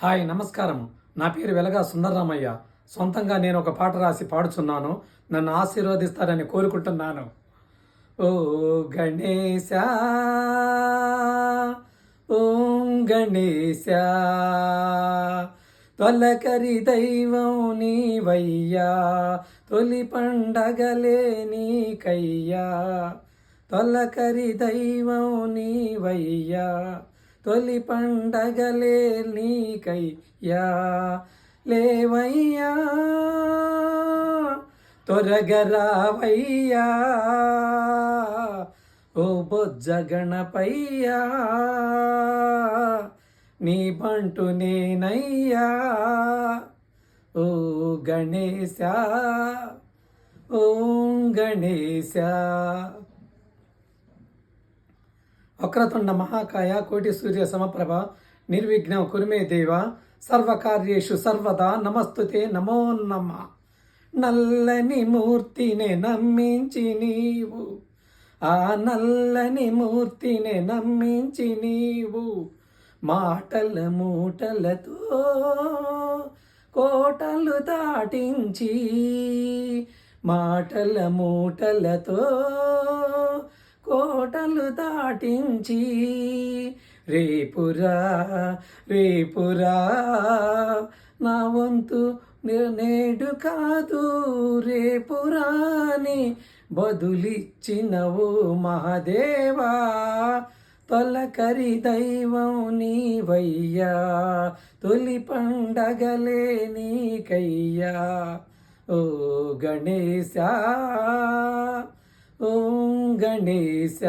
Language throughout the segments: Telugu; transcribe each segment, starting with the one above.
హాయ్ నమస్కారం. నా పేరు వెలగా సుందరరామయ్య. సొంతంగా నేను ఒక పాట రాసి పాడుచున్నాను. నన్ను ఆశీర్వదిస్తారని కోరుకుంటున్నాను. ఓ గణేశ, ఓం గణేశ, తొలకరి దైవం నీవయ్యా, తొలి పండగలే నీకయ్యా. తొలకరి దైవం నీవయ్యా, తొలి పండగలే నీకయ్యా. లేవయ్యా త్వరగా రావయ్యా, ఓ బొజ్జ గణపయ్యా, నీ బంటు నేనయ్యా. ఓ గణేశ, ఓం గణేశ. వక్రతుండ మహాకాయ కోటి సూర్య సమప్రభ నిర్విఘ్నం కురుమే దేవ సర్వకార్యేషు సర్వదా నమస్తుతే నమో నమ. నల్లని మూర్తిని నమ్మించి నీవు, ఆ నల్లని మూర్తిని నమ్మించి నీవు, మాటల మూటలతో కోటలు దాటించి, మాటల మూటలతో కోటలు దాటించి, రేపురా రేపురా నా వంతు నేడు కాదు రేపురాని బదులిచ్చినవు మహాదేవా. తొలకరి దైవం నీవయ్యా, తొలి పండగలే నీకయ్యా. ఓ గణేశ, ఓం గణేశ.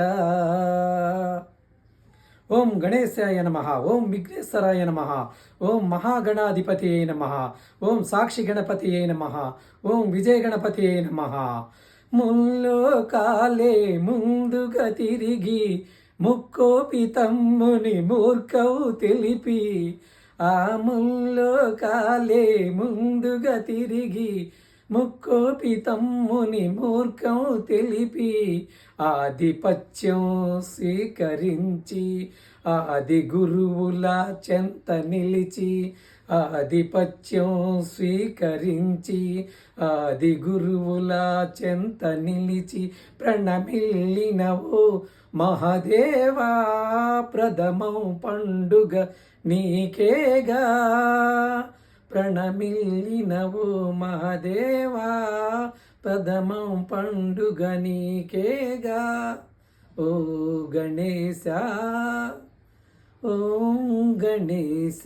ఓం గణేశాయ నమః, ఓం విఘ్నేశ్వరాయ నమః, ఓం మహాగణాధిపతి నమః, ఓం సాక్షి గణపతి నమః, ఓం విజయ గణపతి నమః. ముల్లోకాలే ముందుగా తిరిగి ముక్కోపి తమ్ముని మూర్ఖవు తెలిపి, ఆ ముల్లోకాలే ముందుగా తిరిగి ముక్కోపి తమ్ముని మూర్ఖం తెలిపి, ఆధిపత్యం స్వీకరించి ఆది గురువుల చెంత నిలిచి, ఆధిపత్యం స్వీకరించి ఆది గురువుల చెంత నిలిచి, ప్రణమిల్లినవో మహాదేవా, ప్రథమం పండుగ నీకేగా. ప్రణమిల్లినవో మహాదేవా, ప్రథమం పండుగ నీకేగా. ఓ గణేశ, ఓం గణేశ.